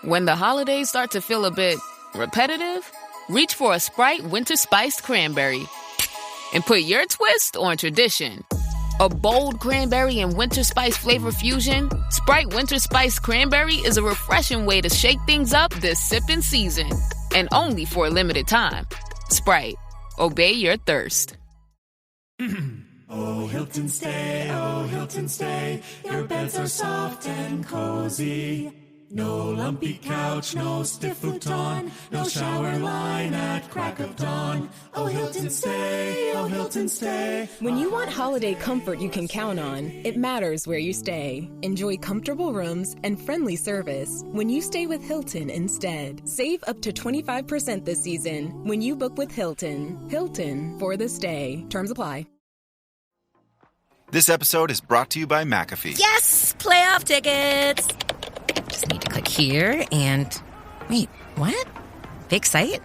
When the holidays start to feel a bit repetitive, reach for a Sprite Winter Spiced Cranberry and put your twist on tradition. A bold cranberry and winter spice flavor fusion, Sprite Winter Spiced Cranberry is a refreshing way to shake things up this sipping season. And only for a limited time. Sprite. Obey your thirst. Oh, Hilton stay. Your beds are soft and cozy. No lumpy couch, no stiff futon, no shower line at crack of dawn. Oh, Hilton stay. When you want holiday comfort you can count on, it matters where you stay. Enjoy comfortable rooms and friendly service when you stay with Hilton instead. Save up to 25% this season when you book with Hilton. Hilton for the stay. Terms apply. This episode is brought to you by McAfee. Yes! Playoff tickets! Just need to click here and... Wait, what? Fake site?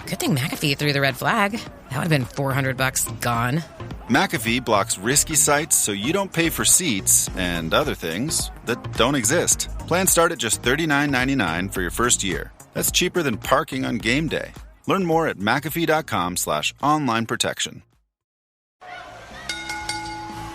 Good thing McAfee threw the red flag. That would have been $400 gone. McAfee blocks risky sites so you don't pay for seats and other things that don't exist. Plans start at just $39.99 for your first year. That's cheaper than parking on game day. Learn more at McAfee.com/online protection.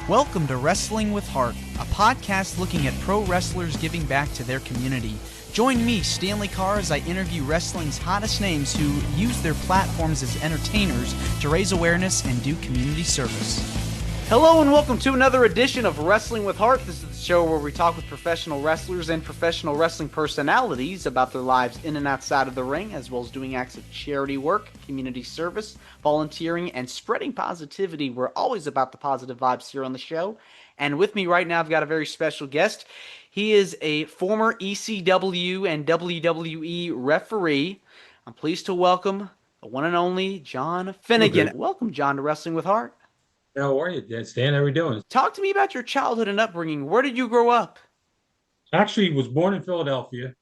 Welcome to Wrestling with Heart, a podcast looking at pro wrestlers giving back to their community. Join me, Stanley Carr, as I interview wrestling's hottest names who use their platforms as entertainers to raise awareness and do community service. Hello and welcome to another edition of Wrestling with Heart. This is the show where we talk with professional wrestlers and professional wrestling personalities about their lives in and outside of the ring, as well as doing acts of charity work, community service, volunteering, and spreading positivity. We're always about the positive vibes here on the show. And with me right now, I've got a very special guest. He is a former ECW and WWE referee. I'm pleased to welcome the one and only John Finegan. Welcome, John, to Wrestling with Heart. How are you, Stan? How are we doing? Talk to me about your childhood and upbringing. Where did you grow up? Actually, was born in Philadelphia.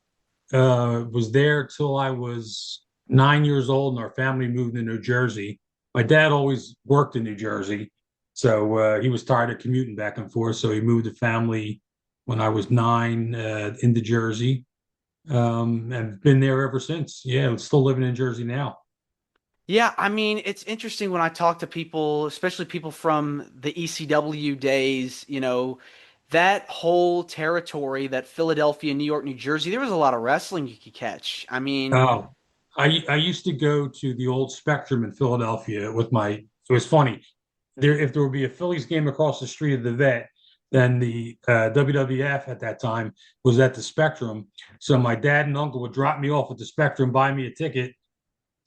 Was there till I was 9 years old, and our family moved to New Jersey. My dad always worked in New Jersey, so he was tired of commuting back and forth, so he moved the family when I was 9 into Jersey, and been there ever since. Yeah, I'm still living in Jersey now. Yeah, I mean, it's interesting when I talk to people, especially people from the ECW days, you know, that whole territory, that Philadelphia, New York, New Jersey, there was a lot of wrestling you could catch. I mean... Oh, I used to go to the old Spectrum in Philadelphia with it was funny. If there would be a Phillies game across the street of the Vet, then the WWF at that time was at the Spectrum. So my dad and uncle would drop me off at the Spectrum, buy me a ticket,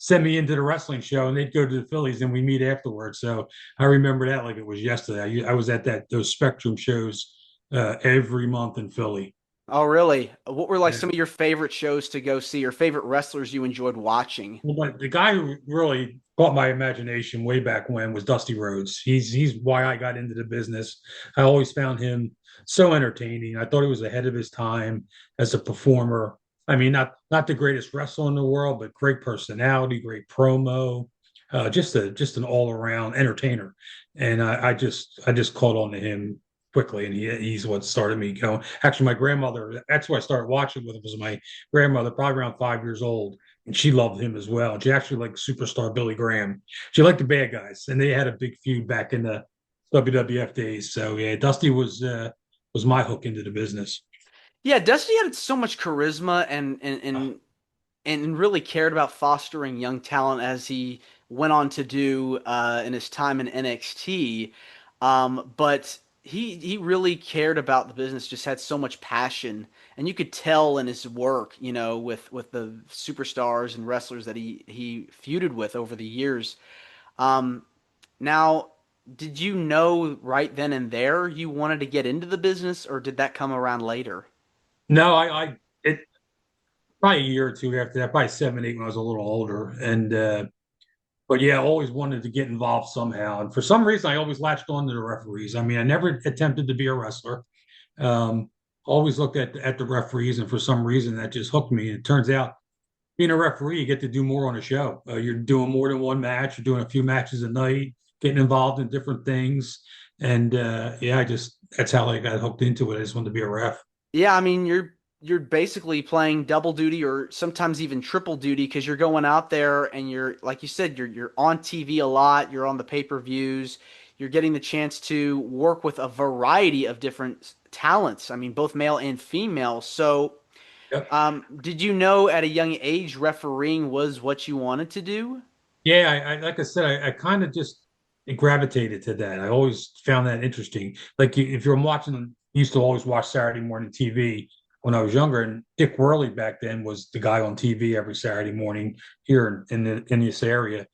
send me into the wrestling show, and they'd go to the Phillies, and we meet afterwards. So I remember that like it was yesterday. I was at those Spectrum shows every month in Philly. Oh, really? What were some of your favorite shows to go see, or favorite wrestlers you enjoyed watching? Well, the guy who really caught my imagination way back when was Dusty Rhodes. He's why I got into the business. I always found him so entertaining. I thought he was ahead of his time as a performer. I mean, not the greatest wrestler in the world, but great personality, great promo, just an all around entertainer. And I just caught on to him quickly, and he's what started me going. Actually, my grandmother, that's who I started watching with, was my grandmother, probably around 5 years old, and she loved him as well. And she actually liked superstar Billy Graham. She liked the bad guys, and they had a big feud back in the WWF days. So yeah, Dusty was my hook into the business. Yeah, Dusty had so much charisma and really cared about fostering young talent, as he went on to do in his time in NXT. But he really cared about the business, just had so much passion, and you could tell in his work, you know, with the superstars and wrestlers that he feuded with over the years. Now, did you know right then and there you wanted to get into the business, or did that come around later? No, it probably a year or two after that, probably 7, 8 when I was a little older. And, but yeah, I always wanted to get involved somehow. And for some reason, I always latched on to the referees. I mean, I never attempted to be a wrestler. Always looked at the referees, and for some reason that just hooked me. And it turns out being a referee, you get to do more on a show. You're doing more than one match. You're doing a few matches a night, getting involved in different things. And yeah, that's how I got hooked into it. I just wanted to be a ref. Yeah, I mean, you're you're basically playing double duty or sometimes even triple duty because you're going out there and you're like you said you're on TV a lot, you're on the pay-per-views, you're getting the chance to work with a variety of different talents. I mean, both male and female. So, Yep. did you know at a young age refereeing was what you wanted to do? Yeah, I like I said, I kind of just gravitated to that. I always found that interesting. Like if you're watching, used to always watch Saturday morning TV when I was younger, and Dick Worley back then was the guy on TV every Saturday morning here in this area,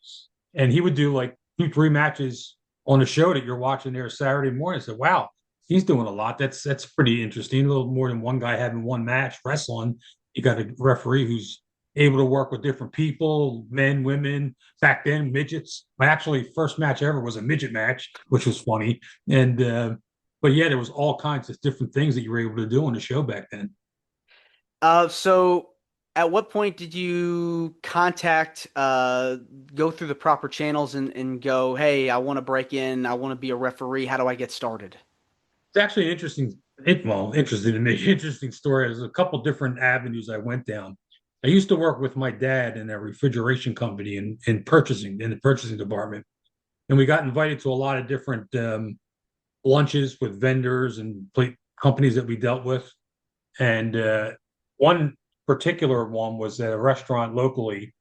and he would do like 2, 3 matches on the show that you're watching there Saturday morning. I said, wow, he's doing a lot. That's pretty interesting. A little more than one guy having one match wrestling. You got a referee who's able to work with different people, men, women. Back then, midgets. My actually first match ever was a midget match, which was funny. And but yeah, there was all kinds of different things that you were able to do on the show back then. So at what point did you contact, go through the proper channels and go, hey, I want to break in, I want to be a referee. How do I get started? It's actually an interesting to me, interesting story. There's a couple different avenues I went down. I used to work with my dad in a refrigeration company in purchasing, in the purchasing department. And we got invited to a lot of different lunches with vendors and companies that we dealt with. And one particular one was at a restaurant locally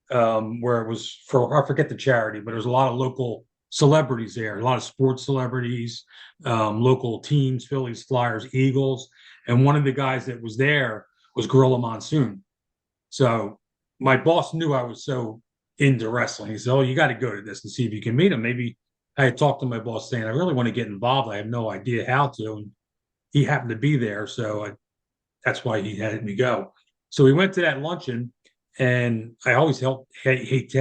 where it was for, I forget the charity, but there was a lot of local celebrities there, a lot of sports celebrities, local teams, Phillies, Flyers, Eagles. And one of the guys that was there was Gorilla Monsoon. So my boss knew I was so into wrestling. He said, oh, you got to go to this and see if you can meet him. Maybe I had talked to my boss saying, I really want to get involved. I have no idea how to. And he happened to be there. So that's why he had me go. So we went to that luncheon, and I always hate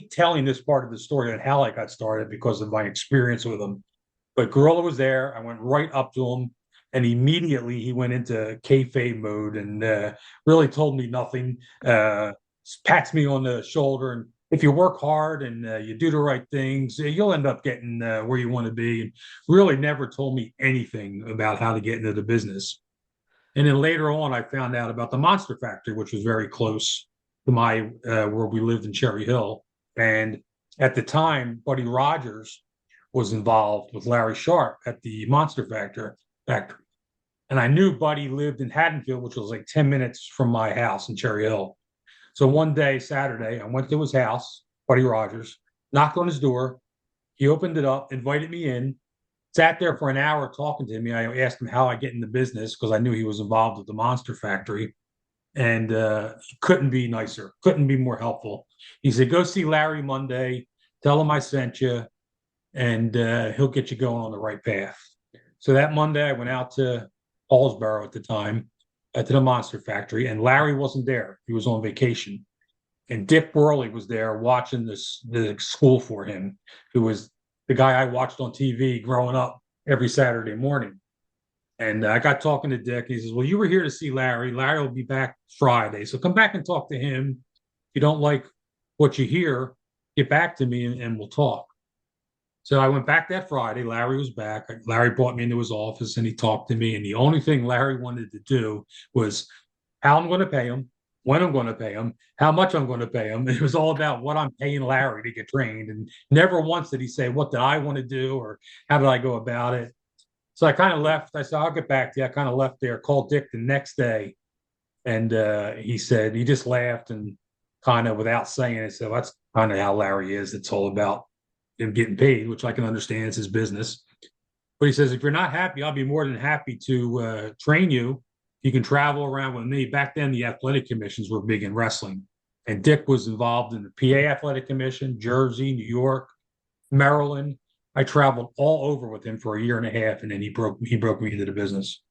telling this part of the story on how I got started because of my experience with him. But Gorilla was there. I went right up to him, and immediately he went into kayfabe mode and really told me nothing. Pats me on the shoulder, and if you work hard and you do the right things, you'll end up getting where you want to be. And really never told me anything about how to get into the business. And then later on, I found out about the Monster Factory, which was very close to my where we lived in Cherry Hill. And at the time, Buddy Rogers was involved with Larry Sharp at the Monster Factory. And I knew Buddy lived in Haddonfield, which was like 10 minutes from my house in Cherry Hill. So one day, Saturday, I went to his house, Buddy Rogers, knocked on his door. He opened it up, invited me in, sat there for an hour talking to me. I asked him how I get in the business because I knew he was involved with the Monster Factory. And he couldn't be nicer, couldn't be more helpful. He said, go see Larry Monday, tell him I sent you, and he'll get you going on the right path. So that Monday, I went out to Hallsborough at the time, to the Monster Factory, and Larry wasn't there. He was on vacation. And Dick Worley was there watching the school for him, who was the guy I watched on TV growing up every Saturday morning. And I got talking to Dick. He says, well, you were here to see Larry. Larry will be back Friday. So come back and talk to him. If you don't like what you hear, get back to me and we'll talk. So I went back that Friday. Larry was back. Larry brought me into his office and he talked to me. And the only thing Larry wanted to do was how I'm going to pay him, when I'm going to pay him, how much I'm going to pay him. It was all about what I'm paying Larry to get trained. And never once did he say, what did I want to do or how did I go about it? So I kind of left. I said, I'll get back to you. I kind of left there, called Dick the next day. And he said, he just laughed and kind of without saying it, said, well, that's kind of how Larry is. It's all about him getting paid, which I can understand. It's his business. But he says, if you're not happy, I'll be more than happy to train you. You can travel around with me. Back then, the athletic commissions were big in wrestling. And Dick was involved in the PA Athletic Commission, Jersey, New York, Maryland. I traveled all over with him for a year and a half, and then he broke me into the business.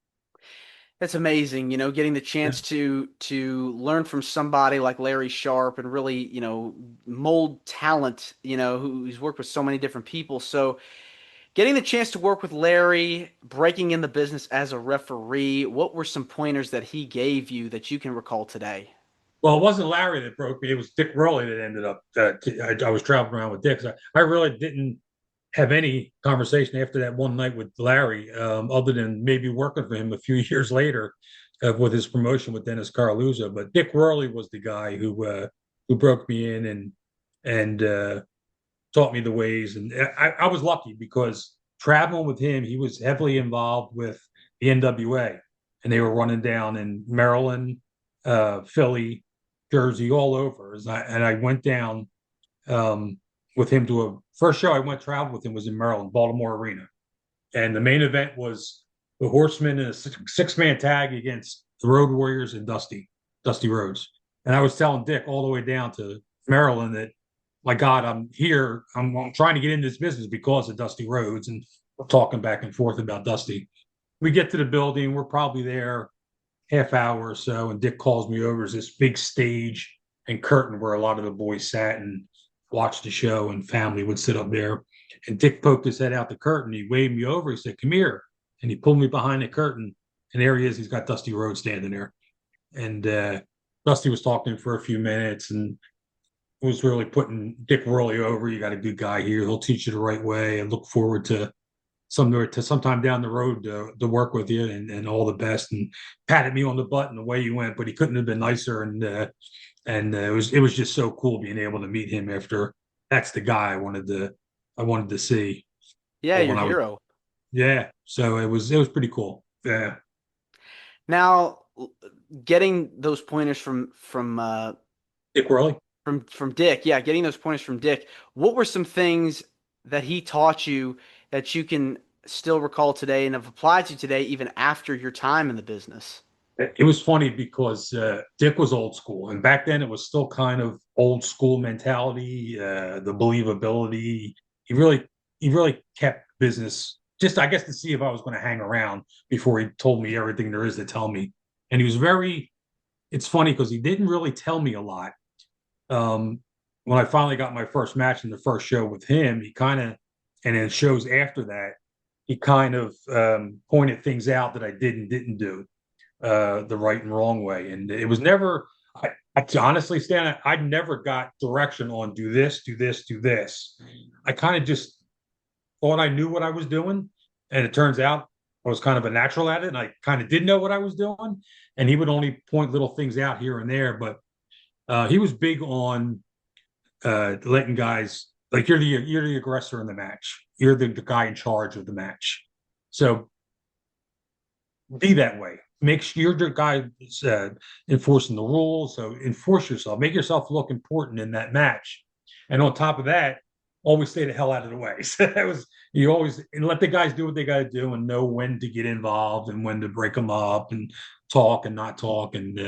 That's amazing, getting the chance to learn from somebody like Larry Sharp and really, mold talent, who's worked with so many different people. So getting the chance to work with Larry, breaking in the business as a referee, what were some pointers that he gave you that you can recall today? Well, it wasn't Larry that broke me. It was Dick Rowley that ended up. I was traveling around with Dick. So I really didn't have any conversation after that one night with Larry, other than maybe working for him a few years later. with his promotion with Dennis Carluzzo. But Dick Worley was the guy who broke me in and taught me the ways. And I was lucky because traveling with him, he was heavily involved with the NWA, and they were running down in Maryland, Philly, Jersey, all over. And I went down with him to a first show I went travel with him was in Maryland, Baltimore Arena. And the main event was the Horsemen in a six-man tag against the Road Warriors and Dusty Rhodes. And I was telling Dick all the way down to Maryland that, my God, I'm here. I'm trying to get into this business because of Dusty Rhodes. And we're talking back and forth about Dusty. We get to the building. We're probably there half hour or so. And Dick calls me over. There's this big stage and curtain where a lot of the boys sat and watched the show, and family would sit up there. And Dick poked his head out the curtain. He waved me over. He said, "Come here." And he pulled me behind the curtain. And there he is. He's got Dusty Rhodes standing there. And Dusty was talking for a few minutes and was really putting Dick Worley over. You got a good guy here. He'll teach you the right way, and look forward to sometime down the road to work with you, and all the best. And patted me on the butt and away he went. But he couldn't have been nicer. And it was just so cool being able to meet him after. That's the guy I wanted to see. Yeah, your hero. Yeah, so it was pretty cool. Yeah. Now, getting those pointers from Dick Worley. From Dick, yeah, getting those pointers from Dick. What were some things that he taught you that you can still recall today and have applied to today, even after your time in the business? It was funny because Dick was old school, and back then it was still kind of old school mentality, the believability. He really kept business, just I guess to see if I was going to hang around before he told me everything there is to tell me. And he was it's funny because he didn't really tell me a lot. When I finally got my first match in the first show with him, he kind of, and in shows after that, he kind of pointed things out that I didn't do the right and wrong way. And it was never, honestly, Stan, I never got direction on do this, do this, do this. I kind of just thought I knew what I was doing. And it turns out I was kind of a natural at it. And I kind of didn't know what I was doing. And he would only point little things out here and there. But he was big on letting guys, like, you're the aggressor in the match. You're the guy in charge of the match. So be that way. Make sure you're the guy enforcing the rules. So enforce yourself. Make yourself look important in that match. And on top of that, always stay the hell out of the way. So that was, you always, and let the guys do what they got to do and know when to get involved and when to break them up and talk and not talk. And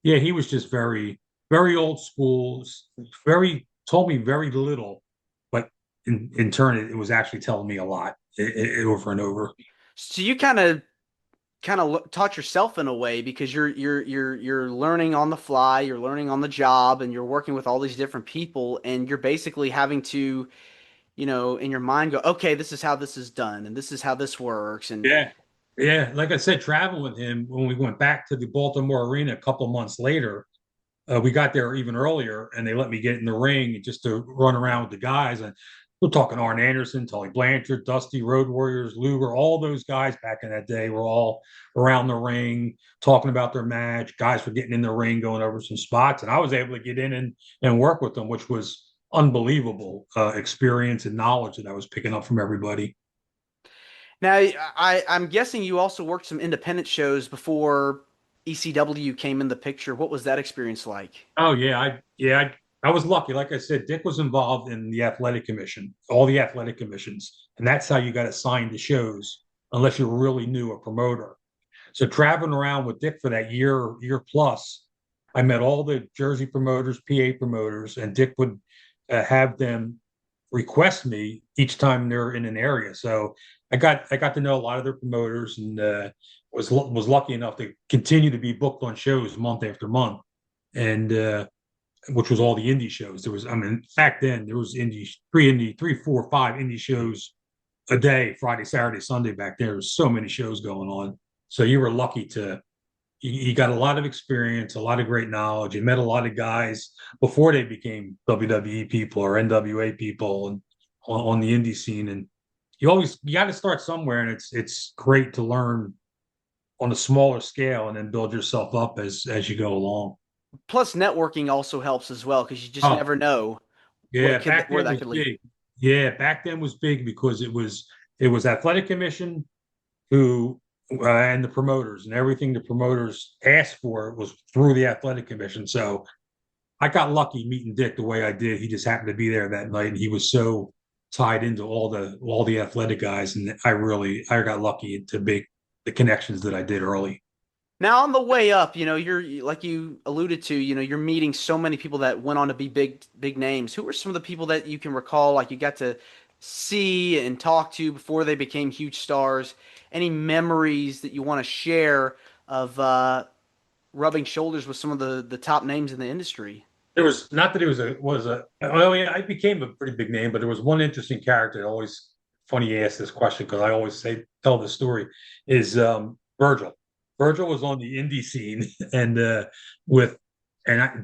yeah, he was just very, very old school, told me very little, but in turn, it was actually telling me a lot over and over. So you kind of taught yourself in a way, because you're learning on the fly, you're learning on the job, and you're working with all these different people, and you're basically having to, in your mind go, okay, this is how this is done, and this is how this works. And yeah. Like I said, traveling with him, when we went back to the Baltimore Arena a couple months later, we got there even earlier, and they let me get in the ring just to run around with the guys. And we're talking Arn Anderson, Tully Blanchard, Dusty, Road Warriors, Luger, all those guys back in that day were all around the ring talking about their match. Guys were getting in the ring, going over some spots, and I was able to get in and work with them, which was unbelievable experience and knowledge that I was picking up from everybody. Now, I'm guessing you also worked some independent shows before ECW came in the picture. What was that experience like? Oh yeah, I was lucky. Like I said, Dick was involved in the athletic commission, all the athletic commissions, and that's how you got assigned to shows, unless you really knew a promoter. So traveling around with Dick for that year plus, I met all the Jersey promoters, PA promoters, and Dick would have them request me each time they're in an area. So I got to know a lot of their promoters, and was lucky enough to continue to be booked on shows month after month, and which was all the indie shows. There was, back then there was three, 4, 5 indie shows a day, Friday, Saturday, Sunday. Back there was so many shows going on. So you were lucky you got a lot of experience, a lot of great knowledge. You met a lot of guys before they became WWE people or NWA people and on the indie scene. And you got to start somewhere. And it's great to learn on a smaller scale and then build yourself up as you go along. Plus, networking also helps as well because you just Oh, never know yeah, back where then that was could lead. big. Yeah, back then was big because it was athletic commission who and the promoters, and everything the promoters asked for was through the athletic commission. So I got lucky meeting Dick the way I did. He just happened to be there that night, and he was so tied into all the athletic guys, and I got lucky to make the connections that I did early. Now, on the way up, you're like you alluded to, you're meeting so many people that went on to be big names. Who were some of the people that you can recall, like you got to see and talk to before they became huge stars? Any memories that you want to share of rubbing shoulders with some of the top names in the industry? There was not that it was a well, yeah, I became a pretty big name, but there was one interesting character. Always funny you ask this question because I always tell the story is Virgil. Virgil was on the indie scene and with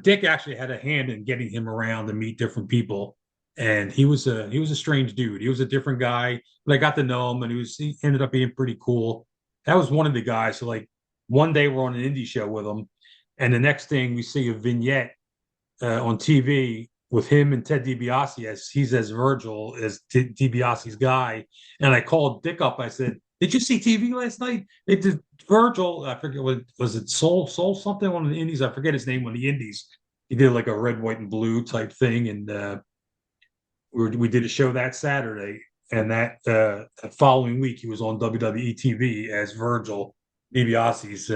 Dick actually had a hand in getting him around to meet different people. And he was a strange dude. He was a different guy, but I got to know him and he ended up being pretty cool. That was one of the guys. So like one day we're on an indie show with him, and the next thing we see a vignette on TV with him and Ted DiBiase as he's as Virgil as DiBiase's guy. And I called Dick up. I said, "Did you see TV last night? They did Virgil. I forget what was it. Soul something on the Indies. I forget his name on the Indies. He did like a red, white, and blue type thing, and we did a show that Saturday. And that following week, he was on WWE TV as Virgil, DiBiase's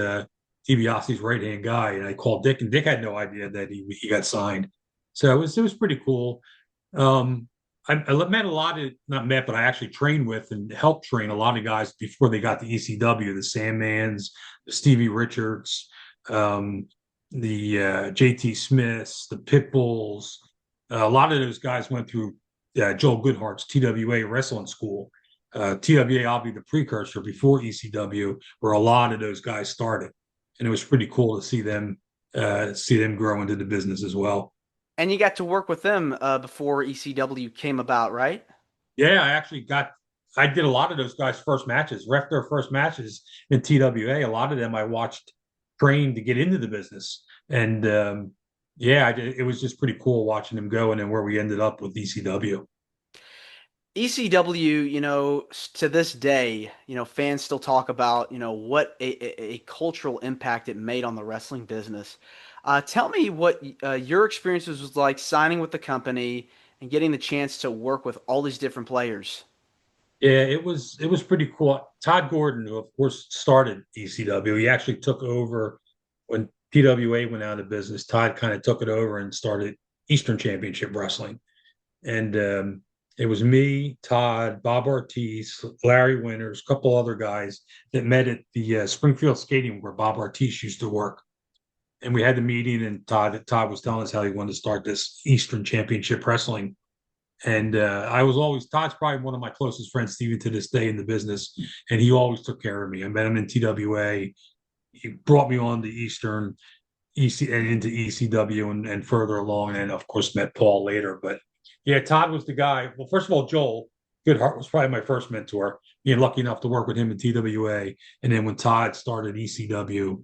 DiBiase's right hand guy. And I called Dick, and Dick had no idea that he got signed. So it was pretty cool. I met a lot of not met, but I actually trained with and helped train a lot of guys before they got to ECW. The Sandmans, the Stevie Richards, the JT Smiths, the Pitbulls. A lot of those guys went through Joel Goodhart's TWA wrestling school. TWA, I'll be the precursor before ECW, where a lot of those guys started, and it was pretty cool to see them grow into the business as well. And you got to work with them before ECW came about, right? Yeah, I did a lot of those guys' first matches, ref their first matches in TWA. A lot of them I watched train to get into the business, and yeah, it was just pretty cool watching them go, and then where we ended up with ECW. ECW, to this day, fans still talk about, what a cultural impact it made on the wrestling business. Tell me what your experiences was like signing with the company and getting the chance to work with all these different players. Yeah, it was pretty cool. Todd Gordon, who of course started ECW, he actually took over when PWA went out of business. Todd kind of took it over and started Eastern Championship Wrestling. And it was me, Todd, Bob Ortiz, Larry Winters, a couple other guys that met at the Springfield Stadium where Bob Ortiz used to work. And we had the meeting, and Todd was telling us how he wanted to start this Eastern Championship Wrestling. And I was always Todd's probably one of my closest friends, even to this day in the business, and he always took care of me. I met him in TWA. He brought me on to Eastern, EC, and into ECW, and further along, and of course met Paul later. But yeah, Todd was the guy. Well, first of all, Joel Goodhart was probably my first mentor. Being lucky enough to work with him in TWA, and then when Todd started ECW,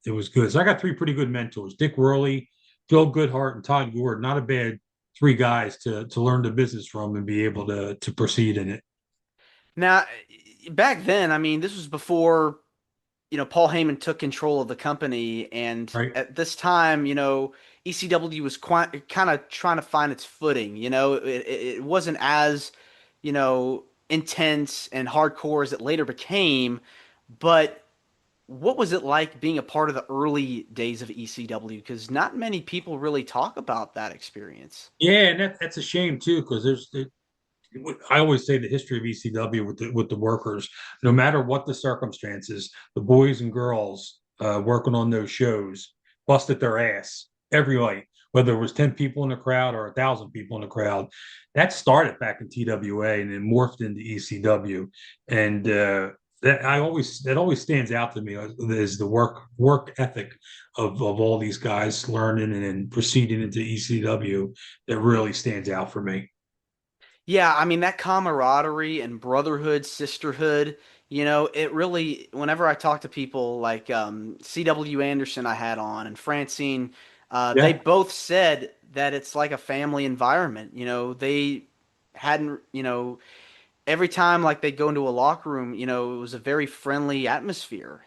it was good. So I got three pretty good mentors: Dick Worley, Joel Goodhart, and Todd Gordon. Not a bad three guys to learn the business from and be able to proceed in it. Now, back then, I mean, this was before, Paul Heyman took control of the company, and Right. at this time, ECW was quite kind of trying to find its footing. It wasn't as, intense and hardcore as it later became, but what was it like being a part of the early days of ECW? Because not many people really talk about that experience. Yeah, and that's a shame too, because I always say the history of ECW with the workers, no matter what the circumstances, the boys and girls working on those shows busted their ass every night, whether it was 10 people in the crowd or 1,000 people in the crowd. That started back in TWA and then morphed into ECW, and that always stands out to me is the work ethic of all these guys learning and then proceeding into ECW that really stands out for me. Yeah, I mean that camaraderie and brotherhood, sisterhood, It really, whenever I talk to people like CW Anderson I had on and Francine, they Yeah. both said that it's like a family environment. They hadn't, every time like they'd go into a locker room, it was a very friendly atmosphere.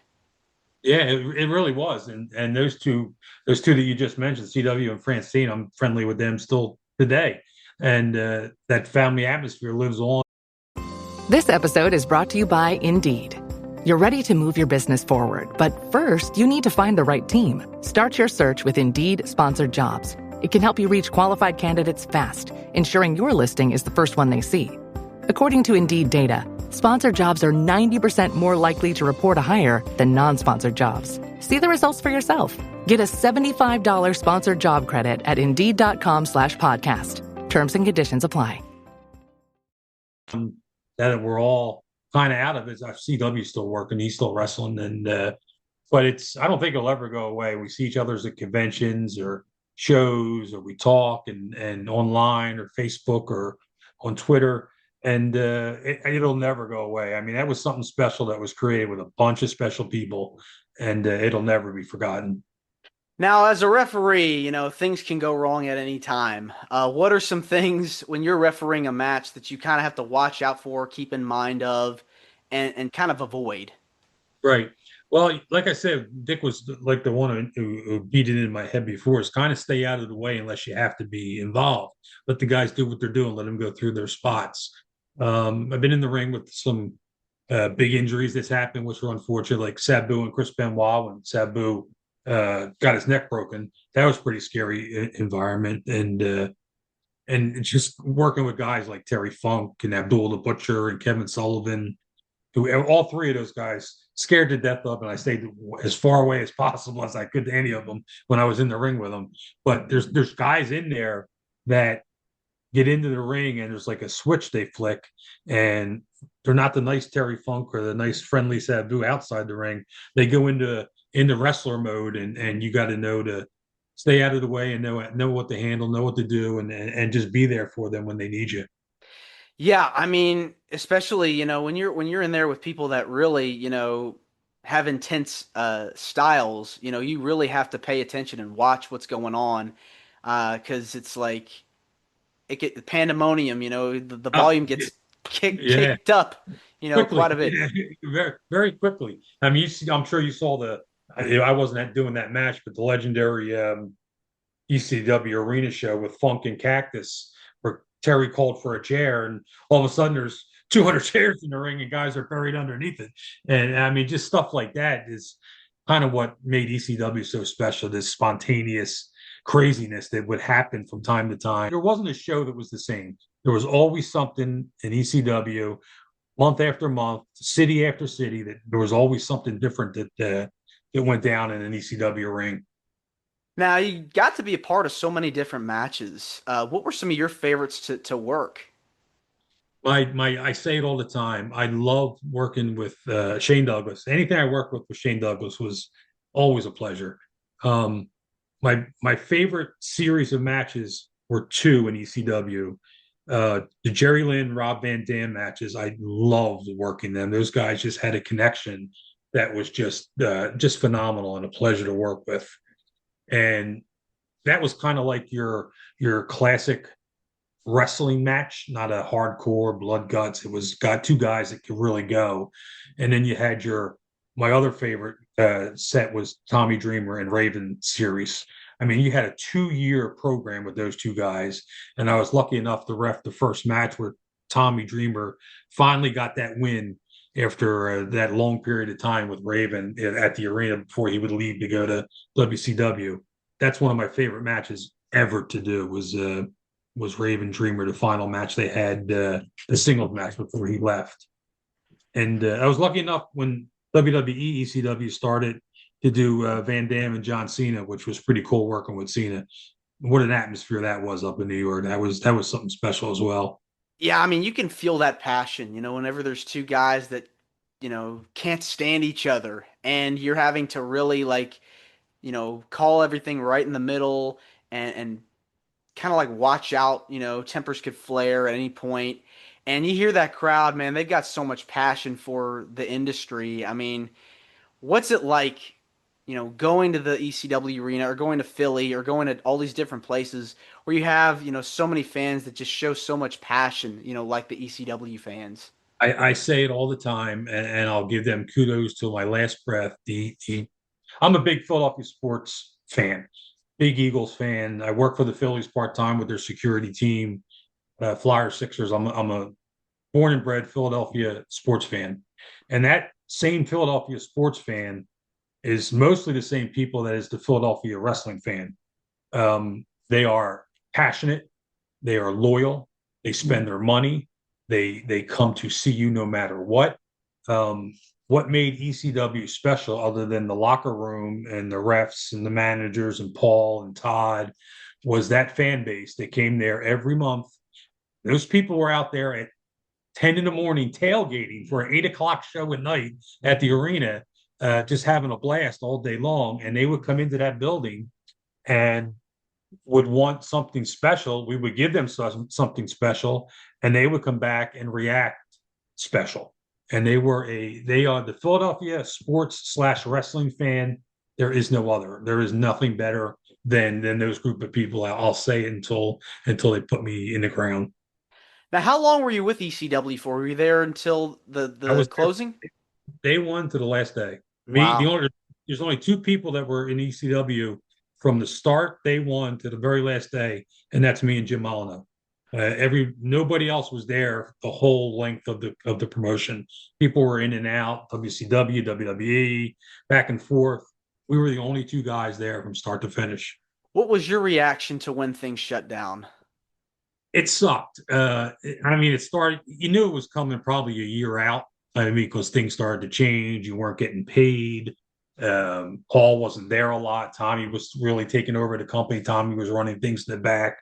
Yeah, it really was. And those two that you just mentioned, CW and Francine, I'm friendly with them still today. And that family atmosphere lives on. This episode is brought to you by Indeed. You're ready to move your business forward, but first, you need to find the right team. Start your search with Indeed sponsored jobs. It can help you reach qualified candidates fast, ensuring your listing is the first one they see. According to Indeed data, sponsored jobs are 90% more likely to report a hire than non-sponsored jobs. See the results for yourself. Get a $75 sponsored job credit at Indeed.com/podcast. Terms and conditions apply. That we're all kind of out of it. CW's still working, he's still wrestling, and but I don't think it'll ever go away. We see each other's at conventions or shows, or we talk and online or Facebook or on Twitter, and it'll never go away. I mean, that was something special that was created with a bunch of special people, and it'll never be forgotten. Now, as a referee, things can go wrong at any time. What are some things when you're refereeing a match that you kind of have to watch out for, keep in mind of, and kind of avoid? Right. Well, like I said, Dick was like the one who beat it in my head before, is kind of stay out of the way unless you have to be involved. Let the guys do what they're doing. Let them go through their spots. I've been in the ring with some big injuries that's happened, which were unfortunate, like Sabu and Chris Benoit. When Sabu got his neck broken, that was pretty scary environment. And just working with guys like Terry Funk and Abdul the Butcher and Kevin Sullivan, who all three of those guys scared to death of, and I stayed as far away as possible as I could to any of them when I was in the ring with them. But there's guys in there that get into the ring and there's like a switch they flick, and they're not the nice Terry Funk or the nice friendly Sabu outside the ring. They go into wrestler mode, and you got to know to stay out of the way and know what to handle, know what to do, and just be there for them when they need you. Yeah, I mean, especially, when you're in there with people that really, have intense styles, you really have to pay attention and watch what's going on. Because it's like pandemonium, the volume gets Yeah, kicked up, quickly, quite a bit. yeah, very very quickly. I mean, I'm sure you saw I wasn't doing that match, but the legendary ECW arena show with Funk and Cactus, where Terry called for a chair, and all of a sudden there's 200 chairs in the ring, and guys are buried underneath it. And I mean, just stuff like that is kind of what made ECW so special. This spontaneous craziness that would happen from time to time. There wasn't a show that was the same. There was always something in ECW, month after month, city after city, that there was always something different that went down in an ECW ring. Now, you got to be a part of so many different matches. What were some of your favorites to work? I say it all the time. I love working with Shane Douglas. Anything I worked with Shane Douglas was always a pleasure. My favorite series of matches were two in ECW. The Jerry Lynn, Rob Van Dam matches. I loved working them. Those guys just had a connection that was just phenomenal and a pleasure to work with. And that was kind of like your classic wrestling match, not a hardcore blood guts. It was got two guys that could really go. And then you had my other favorite set was Tommy Dreamer and Raven series. I mean, you had a 2-year program with those two guys, and I was lucky enough to ref the first match where Tommy Dreamer finally got that win after that long period of time with Raven at the arena before he would leave to go to WCW. That's one of my favorite matches ever to do was Raven Dreamer, the final match they had, the singles match before he left. And I was lucky enough when WWE ECW started to do Van Dam and John Cena, which was pretty cool working with Cena. What an atmosphere that was up in New York. That was something special as well. Yeah, I mean, you can feel that passion, whenever there's two guys that, can't stand each other and you're having to really call everything right in the middle and kind of like watch out, tempers could flare at any point. And you hear that crowd, man, they've got so much passion for the industry. I mean, what's it like, going to the ECW arena or going to Philly or going to all these different places where you have, so many fans that just show so much passion, like the ECW fans? I say it all the time, and I'll give them kudos till my last breath. I'm a big Philadelphia sports fan, big Eagles fan. I work for the Phillies part time with their security team, Flyers, Sixers. I'm a born and bred Philadelphia sports fan, and that same Philadelphia sports fan is mostly the same people that is the Philadelphia wrestling fan. They are passionate, they are loyal, they spend their money, they come to see you no matter what. Um, what made ECW special, other than the locker room and the refs and the managers and Paul and Todd, was that fan base that came there every month. Those people were out there at 10 in the morning tailgating for an 8 o'clock show at night at the arena, just having a blast all day long. And they would come into that building and would want something special. We would give them something special, and they would come back and react special. And they are the Philadelphia sports/wrestling fan. There is no other. There is nothing better than those group of people. I'll say it until they put me in the ground. Now, how long were you with ECW for? Were you there until I the was there closing? day one to the last day. Wow. There's only two people that were in ECW from the start, day one, to the very last day, and that's me and Jim Molyneux. Nobody else was there the whole length of the promotion. People were in and out, WCW, WWE, back and forth. We were the only two guys there from start to finish. What was your reaction to when things shut down? It sucked. It started. You knew it was coming probably a year out. Because things started to change. You weren't getting paid. Paul wasn't there a lot. Tommy was really taking over the company. Tommy was running things in the back.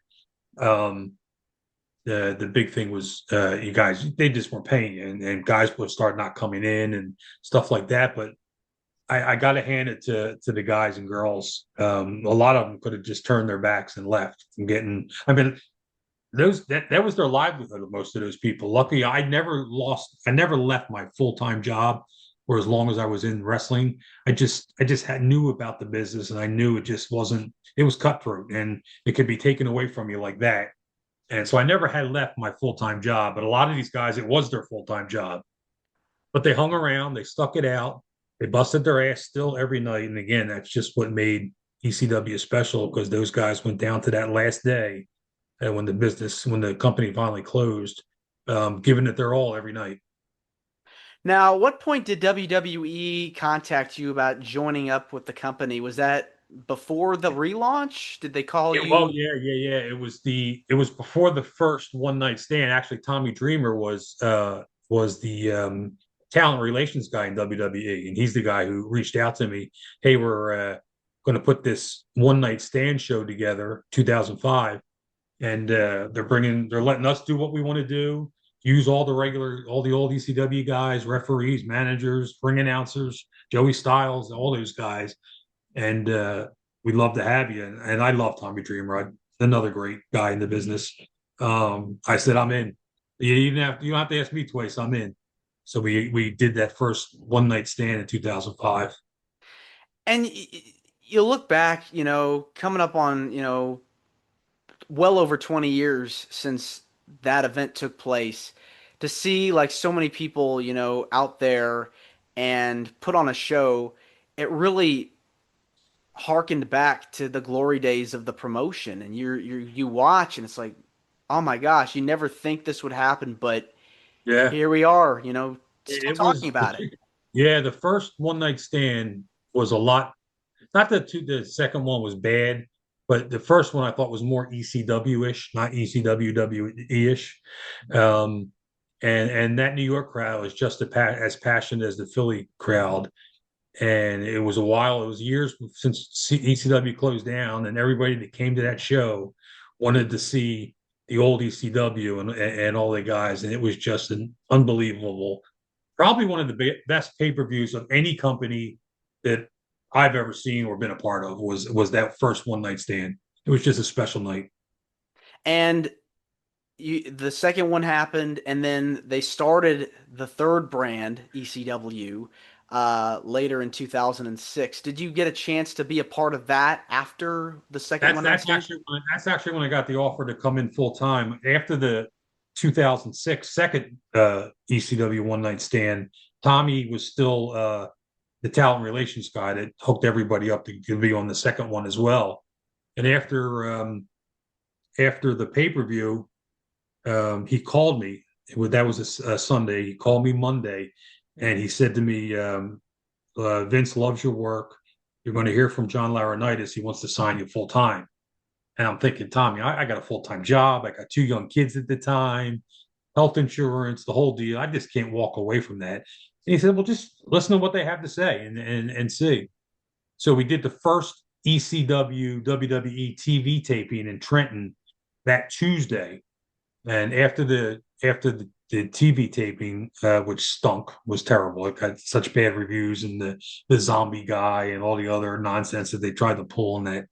The big thing was you guys, they just weren't paying you, and guys would start not coming in and stuff like that. But I got to hand it to the guys and girls. A lot of them could have just turned their backs and left from getting. That was their livelihood of most of those people. Luckily, I never left my full-time job for as long as I was in wrestling. I just knew about the business, and I knew it was cutthroat, and it could be taken away from you like that. And so I never had left my full-time job, but a lot of these guys, it was their full-time job. But they hung around, they stuck it out, they busted their ass still every night. And again, that's just what made ECW special, because those guys went down to that last day. And when the company finally closed, giving it their all every night. Now, what point did WWE contact you about joining up with the company? Was that before the relaunch? Did they call you? Well, yeah. It was before the first one night stand. Actually, Tommy Dreamer was the talent relations guy in WWE, and he's the guy who reached out to me. Hey, we're going to put this one night stand show together, 2005. And they're letting us do what we want to do, use all the old ECW guys, referees, managers, ring announcers, Joey Styles, all those guys. And we'd love to have you. And I love Tommy Dreamer, another great guy in the business. I said, I'm in. You don't have to ask me twice. I'm in. So we did that first one night stand in 2005. And you look back, coming up on, well over 20 years since that event took place, to see like so many people, out there and put on a show, it really harkened back to the glory days of the promotion. And you watch and it's like, oh my gosh, you never think this would happen, but yeah, here we are, still talking about it. Yeah, the first one night stand was a lot. Not that the second one was bad, but the first one I thought was more ECW-ish, not ECW-WWE-ish. And that New York crowd was just as passionate as the Philly crowd. And it was years since ECW closed down, and everybody that came to that show wanted to see the old ECW and all the guys. And it was just an unbelievable, probably one of the best pay-per-views of any company that I've ever seen or been a part of was that first one night stand. It was just a special night. And the second one happened, and then they started the third brand, ECW, later in 2006. Did you get a chance to be a part of that after the second That's one night that's stand? actually when, that's actually when I got the offer to come in full time after the 2006 second ECW one night stand. Tommy was still the talent relations guy that hooked everybody up to be on the second one as well. And after the pay per view, he called me. That was a Sunday. He called me Monday, and he said to me, "Vince loves your work. You're going to hear from John Laurinaitis. He wants to sign you full time." And I'm thinking, Tommy, I got a full time job. I got two young kids at the time, health insurance, the whole deal. I just can't walk away from that. And he said, "Well, just listen to what they have to say and see." So we did the first ECW WWE TV taping in Trenton that Tuesday. And after the TV taping, which stunk, was terrible. It got such bad reviews, and the zombie guy and all the other nonsense that they tried to pull in that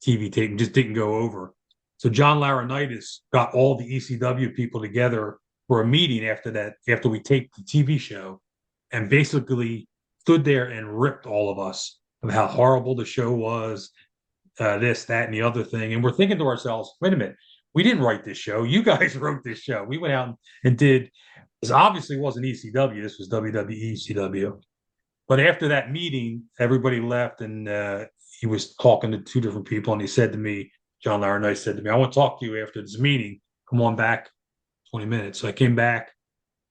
TV taping just didn't go over. So John Laurinaitis got all the ECW people together for a meeting after that, after we taped the TV show, and basically stood there and ripped all of us of how horrible the show was, this, that, and the other thing. And we're thinking to ourselves, wait a minute, we didn't write this show. You guys wrote this show. We went out and did, this obviously wasn't ECW. This was WWE ECW. But after that meeting, everybody left, and he was talking to two different people. And he said to me, John Laurinaitis said to me, "I want to talk to you after this meeting. Come on back 20 minutes." So I came back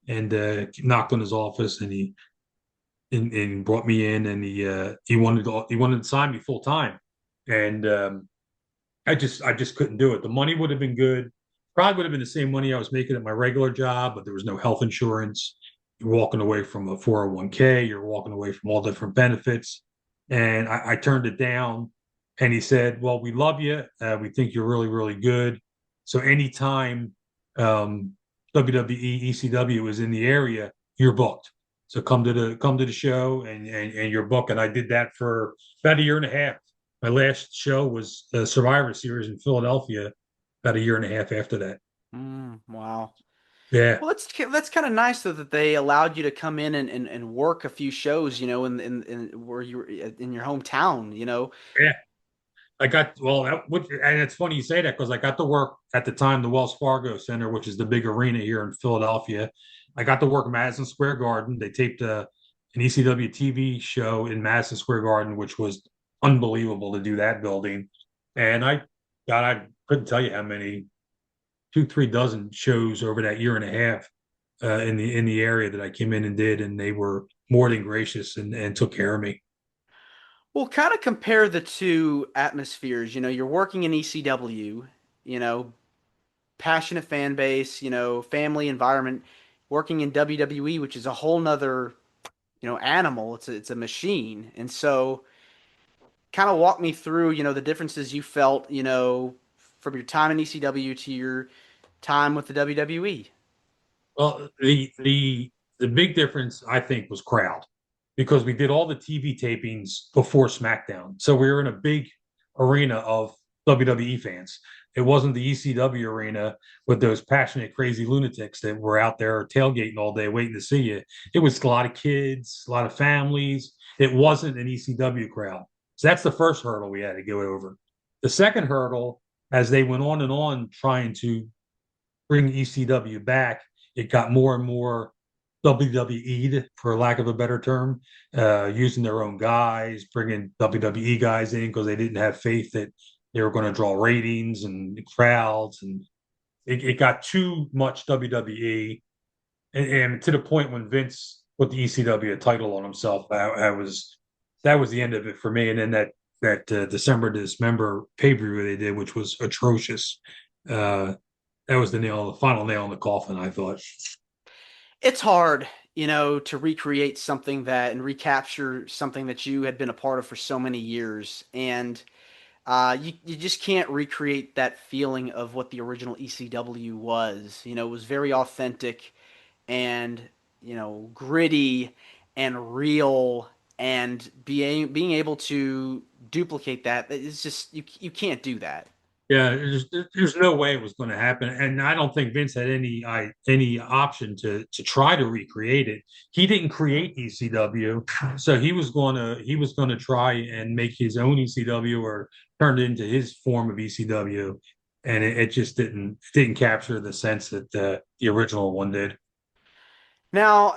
and knocked on his office, and he brought me in, and he wanted to sign me full time. And I just couldn't do it. The money would have been good. Probably would have been the same money I was making at my regular job, but there was no health insurance. You're walking away from a 401k. You're walking away from all different benefits. And I turned it down. And he said, "Well, we love you. We think you're really, really good. So anytime WWE ECW is in the area, you're booked. So come to the show and you're booked." And I did that for about a year and a half. My last show was the Survivor Series in Philadelphia about a year and a half after that. Wow. Yeah. Well, that's kind of nice though that they allowed you to come in and work a few shows, in where you were in your hometown, Yeah. I got, well, and it's funny you say that because I got to work at the time, the Wells Fargo Center, which is the big arena here in Philadelphia. I got to work Madison Square Garden. They taped an ECW TV show in Madison Square Garden, which was unbelievable to do that building. And I couldn't tell you how many, two, 3 dozen shows over that year and a half in the area that I came in and did, and they were more than gracious and took care of me. Well, kind of compare the two atmospheres. You're working in ECW, you know, passionate fan base, family environment, working in WWE, which is a whole nother, animal. It's a machine. And so kind of walk me through, the differences you felt, from your time in ECW to your time with the WWE. Well, the big difference I think was crowd, because we did all the TV tapings before SmackDown, so we were in a big arena of WWE fans. It wasn't the ECW arena with those passionate, crazy lunatics that were out there tailgating all day waiting to see you. It was a lot of kids, a lot of families. It wasn't an ECW crowd. So that's the first hurdle we had to go over. The second hurdle, as they went on and on trying to bring ECW back, it got more and more WWE'd, for lack of a better term, using their own guys, bringing WWE guys in because they didn't have faith that they were going to draw ratings and crowds. And it got too much WWE. And to the point when Vince put the ECW title on himself, that was the end of it for me. And then that December Dismember pay-per-view they did, which was atrocious. Uh, that was the final nail in the coffin, I thought. It's hard, to recreate something that and recapture something that you had been a part of for so many years. And you just can't recreate that feeling of what the original ECW was. It was very authentic and, gritty and real, and being able to duplicate that is just you can't do that. Yeah, there's no way it was going to happen, and I don't think Vince had any option to try to recreate it. He didn't create ECW, so he was going to try and make his own ECW or turn it into his form of ECW, and it just didn't capture the sense that the original one did. Now,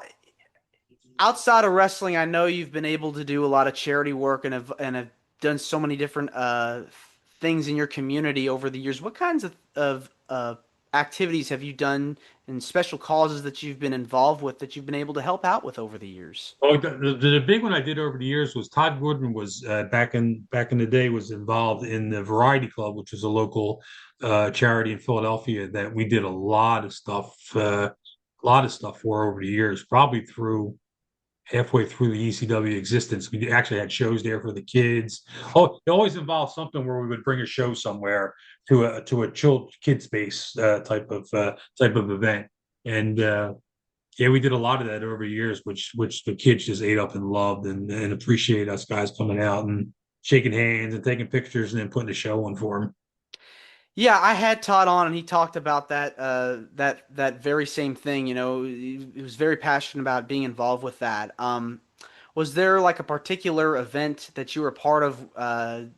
outside of wrestling, I know you've been able to do a lot of charity work and have done so many different things in your community over the years. What kinds of activities have you done and special causes that you've been involved with that you've been able to help out with over the years? Oh, the big one I did over the years was Todd Woodman was back in the day was involved in the Variety Club, which is a local charity in Philadelphia that we did a lot of stuff for over the years, probably through halfway through the ECW existence. We actually had shows there for the kids. Oh, it always involved something where we would bring a show somewhere to a kid space type of event. And yeah, we did a lot of that over the years, which the kids just ate up and loved and appreciate us guys coming out and shaking hands and taking pictures and then putting a show on for them. Yeah, I had Todd on, and he talked about that very same thing. You know, he was very passionate about being involved with that. Was there like a particular event that you were part of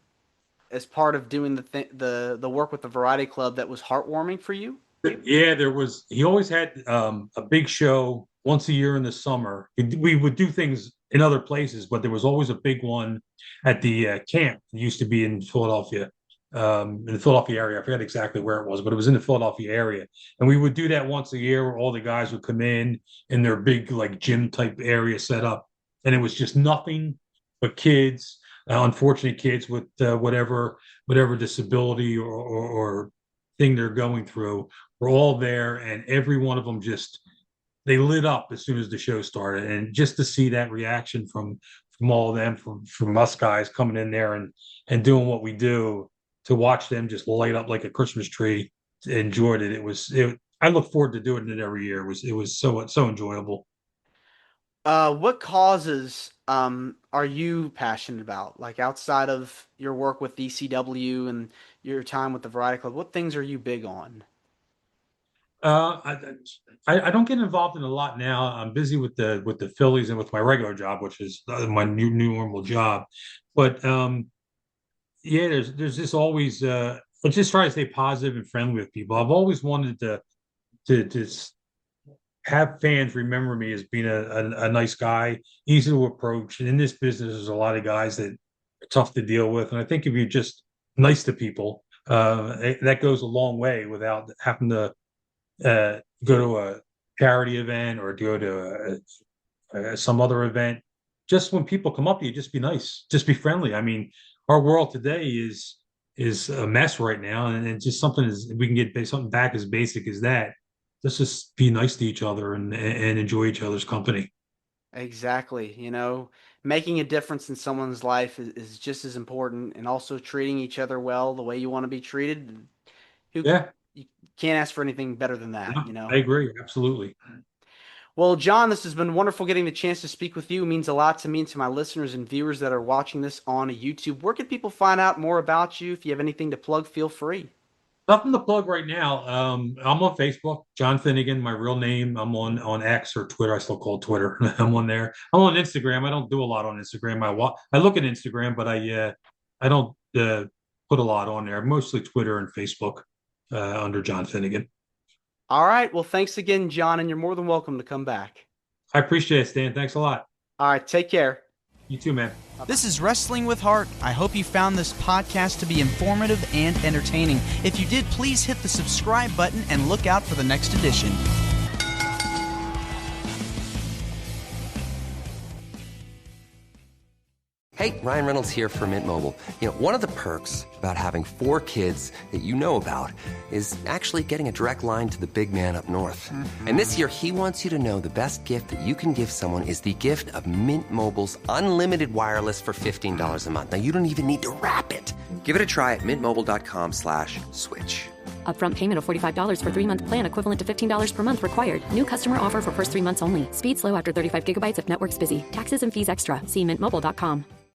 as part of doing the work with the Variety Club that was heartwarming for you? Yeah, there was. He always had a big show once a year in the summer. We would do things in other places, but there was always a big one at the camp. It used to be in Philadelphia. In the Philadelphia area. I forget exactly where it was, but it was in the Philadelphia area. And we would do that once a year where all the guys would come in their big like gym type area set up. And it was just nothing but kids, unfortunate kids with whatever disability or thing they're going through. We're all there, and every one of them they lit up as soon as the show started. And just to see that reaction from all of them, from us guys coming in there and doing what we do, to watch them just light up like a Christmas tree, enjoyed it. I look forward to doing it every year. It was so enjoyable. What causes are you passionate about? Like outside of your work with DCW and your time with the Variety Club, what things are you big on? I don't get involved in a lot now. I'm busy with the Phillies and with my regular job, which is my new normal job. But yeah, there's just always let's just try to stay positive and friendly with people. I've always wanted to have fans remember me as being a nice guy, easy to approach. And in this business, there's a lot of guys that are tough to deal with. And I think if you're just nice to people, that goes a long way without having to go to a charity event or go to some other event. Just when people come up to you, just be nice, just be friendly. I mean, our world today is a mess right now, and it's just something we can get something back as basic as that. Let's just be nice to each other and enjoy each other's company. Exactly. You know, making a difference in someone's life is just as important, and also treating each other well the way you want to be treated. Yeah, You can't ask for anything better than that, you know? I agree. Absolutely. Well, John, this has been wonderful getting the chance to speak with you. It means a lot to me and to my listeners and viewers that are watching this on YouTube. Where can people find out more about you? If you have anything to plug, feel free. Nothing to plug right now. I'm on Facebook, John Finegan, my real name. I'm on X or Twitter. I still call it Twitter. I'm on there. I'm on Instagram. I don't do a lot on Instagram. I look at Instagram, but I don't put a lot on there. Mostly Twitter and Facebook under John Finegan. All right. Well, thanks again, John, and you're more than welcome to come back. I appreciate it, Stan. Thanks a lot. All right. Take care. You too, man. This is Wrestling with Heart. I hope you found this podcast to be informative and entertaining. If you did, please hit the subscribe button and look out for the next edition. Hey, Ryan Reynolds here for Mint Mobile. You know, one of the perks about having 4 kids that you know about is actually getting a direct line to the big man up north. Mm-hmm. And this year, he wants you to know the best gift that you can give someone is the gift of Mint Mobile's unlimited wireless for $15 a month. Now, you don't even need to wrap it. Give it a try at mintmobile.com/switch. Upfront payment of $45 for 3-month plan equivalent to $15 per month required. New customer offer for first 3 months only. Speed slow after 35 gigabytes if network's busy. Taxes and fees extra. See mintmobile.com.